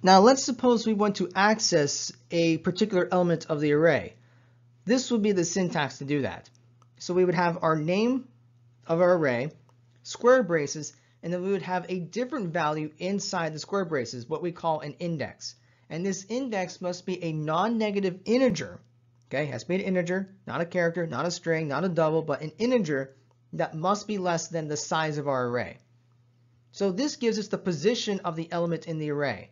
Now let's suppose we want to access a particular element of the array. This would be the syntax to do that. So we would have our name of our array, square braces, and then we would have a different value inside the square braces, what we call an index. And this index must be a non-negative integer. Okay, it has to be an integer, not a character, not a string, not a double, but an integer that must be less than the size of our array. So this gives us the position of the element in the array.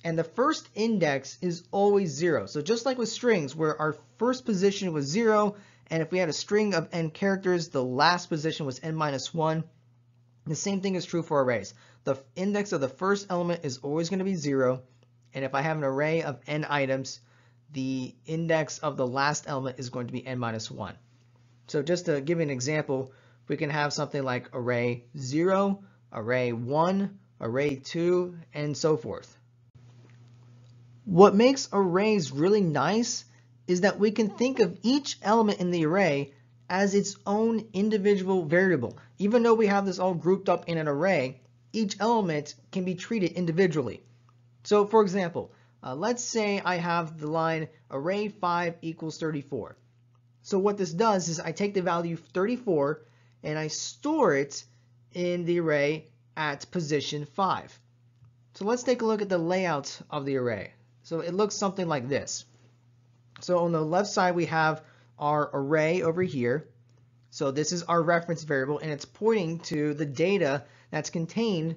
And the first index is always 0. So just like with strings, where our first position was 0, and if we had a string of n characters, the last position was n minus 1. The same thing is true for arrays. The index of the first element is always going to be 0. And if I have an array of n items, the index of the last element is going to be n minus 1. So just to give you an example, we can have something like array 0, array 1, array 2, and so forth. What makes arrays really nice is that we can think of each element in the array as its own individual variable. Even though we have this all grouped up in an array, each element can be treated individually. So for example, let's say I have the line array 5 equals 34. So what this does is I take the value 34 and I store it in the array at position 5. So let's take a look at the layout of the array. So it looks something like this. So on the left side we have our array over here. So this is our reference variable and it's pointing to the data that's contained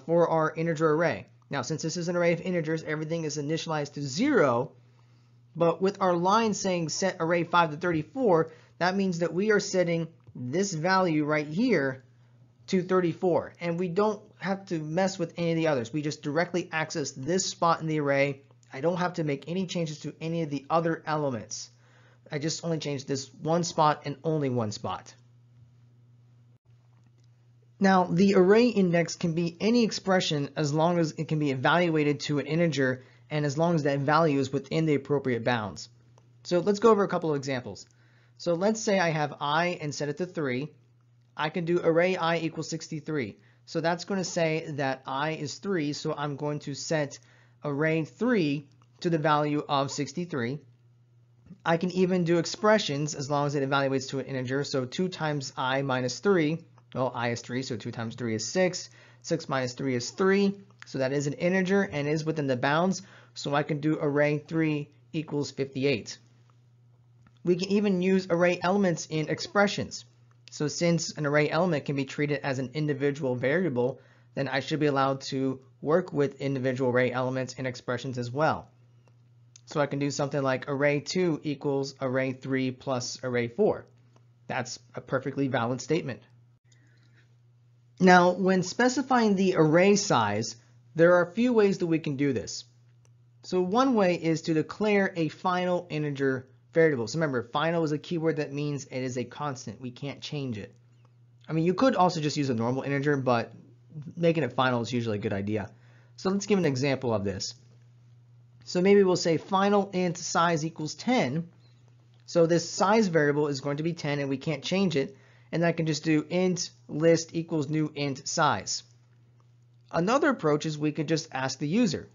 for our integer array. Now since this is an array of integers, everything is initialized to 0. But with our line saying set array 5 to 34, that means that we are setting this value right here to 34. And we don't have to mess with any of the others. We just directly access this spot in the array. I don't have to make any changes to any of the other elements. I just only change this one spot and only one spot. Now, the array index can be any expression as long as it can be evaluated to an integer and as long as that value is within the appropriate bounds. So let's go over a couple of examples. So let's say I have I and set it to 3. I can do array I equals 63. So that's going to say that I is 3, so I'm going to set array 3 to the value of 63. I can even do expressions as long as it evaluates to an integer. So 2 times I minus 3, well, I is 3, so 2 times 3 is 6. 6 minus 3 is 3. So that is an integer and is within the bounds. So I can do array 3 equals 58. We can even use array elements in expressions. So since an array element can be treated as an individual variable, then I should be allowed to work with individual array elements in expressions as well. So I can do something like array 2 equals array 3 plus array 4. That's a perfectly valid statement. Now, when specifying the array size, there are a few ways that we can do this. So one way is to declare a final integer variable. So remember, final is a keyword that means it is a constant. We can't change it. I mean, you could also just use a normal integer, but making it final is usually a good idea. So let's give an example of this. So maybe we'll say final int size equals 10. So this size variable is going to be 10 and we can't change it. And I can just do int list equals new int size. Another approach is we could just ask the user.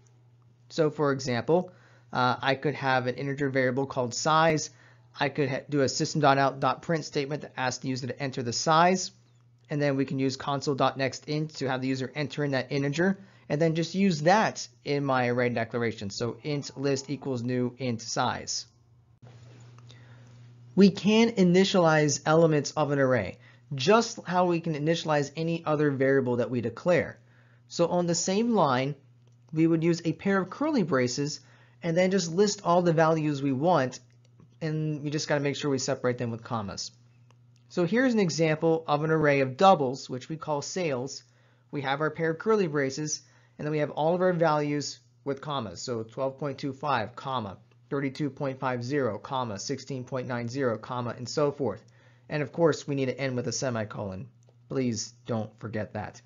So for example, I could have an integer variable called size. I could do a system.out.print statement that asks the user to enter the size. And then we can use console.nextInt to have the user enter in that integer. And then just use that in my array declaration. So int list equals new int size. We can initialize elements of an array, just how we can initialize any other variable that we declare. So on the same line, we would use a pair of curly braces and then just list all the values we want, and we just got to make sure we separate them with commas. So here's an example of an array of doubles, which we call sales. We have our pair of curly braces, and then we have all of our values with commas. So 12.25, comma, 32.50, comma, 16.90, comma, and so forth. And of course, we need to end with a semicolon. Please don't forget that.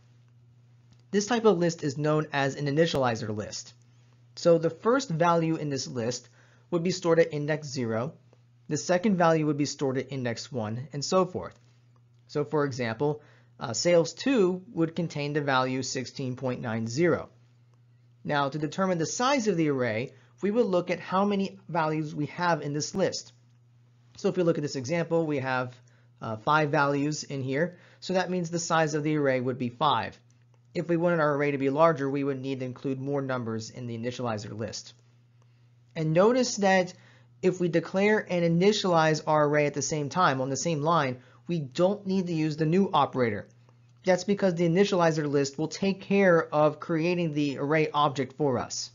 This type of list is known as an initializer list. So the first value in this list would be stored at index 0. The second value would be stored at index 1, and so forth. So for example, sales 2 would contain the value 16.90. Now, to determine the size of the array, we will look at how many values we have in this list. So if we look at this example, we have 5 values in here. So that means the size of the array would be 5. If we wanted our array to be larger, we would need to include more numbers in the initializer list. And notice that if we declare and initialize our array at the same time on the same line, we don't need to use the new operator. That's because the initializer list will take care of creating the array object for us.